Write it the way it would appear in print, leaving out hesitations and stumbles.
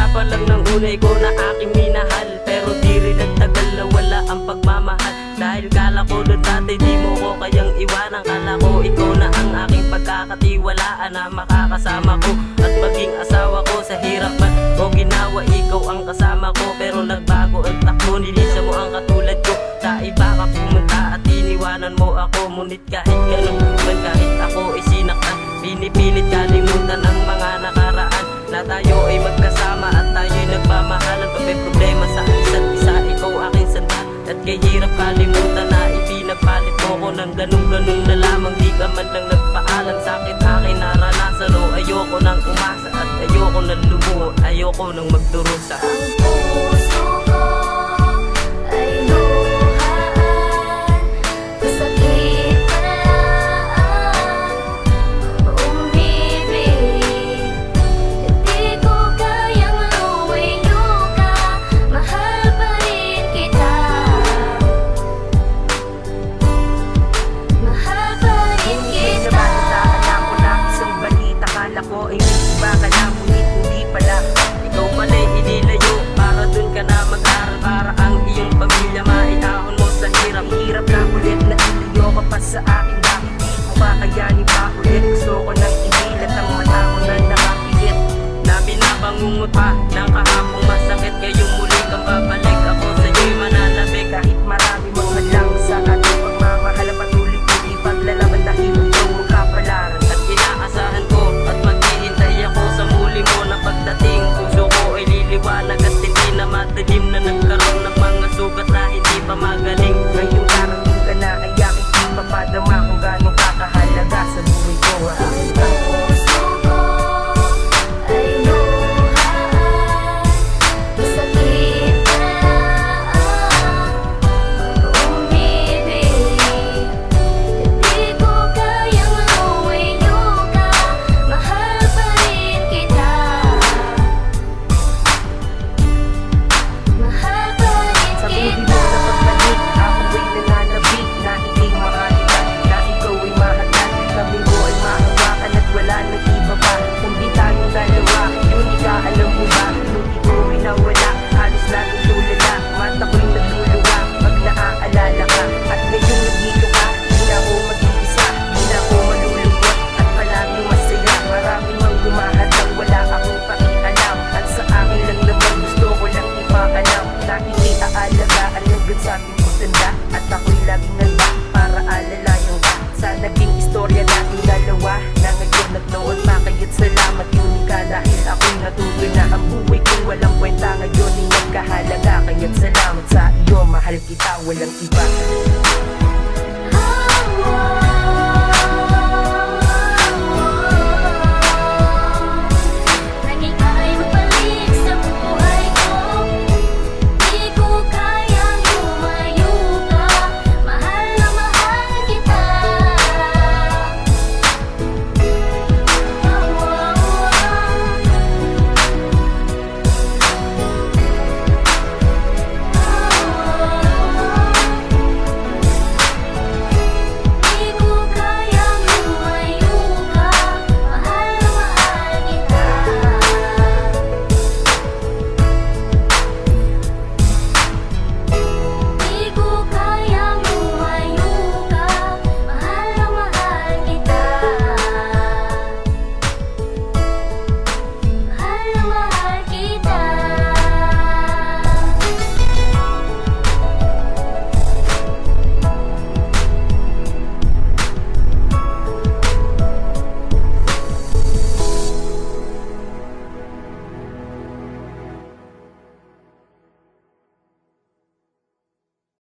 pa lang ng unay ko na aking minahal, pero di rin nagtagal na wala ang pagmamahal. Dahil kala ko doon dati di mo ko kayang iwanan. Kala ko ikaw na ang aking pagkakatiwalaan, na makakasama ko at maging asawa ko. Sa hirap man o ginawa, ikaw ang kasama ko. Pero nagbago ang takbo, nilisa mo ang katulad ko. Sa iba ka pumunta at iniwanan mo ako. Ngunit kahit ganun man, kahit ako isinaktan, pinipilit kalimutan ang mga nakaraan, na tayo ay magkasama at tayo'y nagmamahalan. Pag may problema sa isa't isa, ikaw aking sandan. At kay hirap kalimutan na ipinagpalit mo ko ng ganun-ganun na lamang. Di ka man lang nagpaalam, sakit aking naranasan. O ayoko nang umasa at ayoko nang lumuho, ayoko nang magdurusa. Ang puso ko ay luhaan, masakit palaan, umibig. Hindi ko kayang luwayo ka, mahal pa rin kita, mahal pa rin kita. Alam ko lang isang balita, kala ko ay may iba ka na, ngunit hindi pala. Ikaw pala'y inilayo para dun ka na mag-aral, para ang iyong pamilya maitahon mo sa hirap. Hirap na ulit na ilayo ka pa sa akin, bakit di ko kakayanin pa ulit? Gusto ko nang ihilat ang mata ko na nakapigit, na binabangungot pa ng kahapong masakit. Ngayong muli kang babalik, ako sa'yo'y mananabik. Kahit marami mong hadlang sa ating pagmamahal, patuloy kong ipaglalaban dahil ikaw magkapalaran. At inaasahan ko at maghihintay ako sa muli mo na pagdating. Puso ko ay liliwanag at hindi na madilim, na nagkaroon ng mga sugat na hindi pa magaling. Ngayong darating ka na ay aking ipapadama kung gaano kakahalaga sa buhay ko. Ang puso ko ay luhaan, masakit palaan, umibig. Hindi ko kayang luwayo ka, mahal pa rin kita, mahal pa rin Sa kita. buhay mo na pagbalik, ako ay nananabik na hindi makalitan, na ikaw ay mahatan, kami mo ay mahawakan at wala nang iba pa kundi tayong dalawa. Unika, alam mo ba, nung ikaw ay nawala, halos laging tulala, mata ko'y nagluluwa pag naaalala ka. At ngayong nandito ka, di na ako mag-iisa, di na ako malulungkot at palaging masaya. Marami mang humahadang, wala akong pakialam, at sa akin lang naman gusto ko lang ipaalam na iniaalagaan hanggang sa ating pagtanda. At ako'y laging nanda para alalayan ka sa naging istorya nating dalawa, na ngayon at noon pa. Kaya't salamat Unika, dahil ako'y natuto na ang buhay kong walang kwenta ngayon ay nagkahalaga. Kaya't salamat sa iyo, mahal kita, walang iba.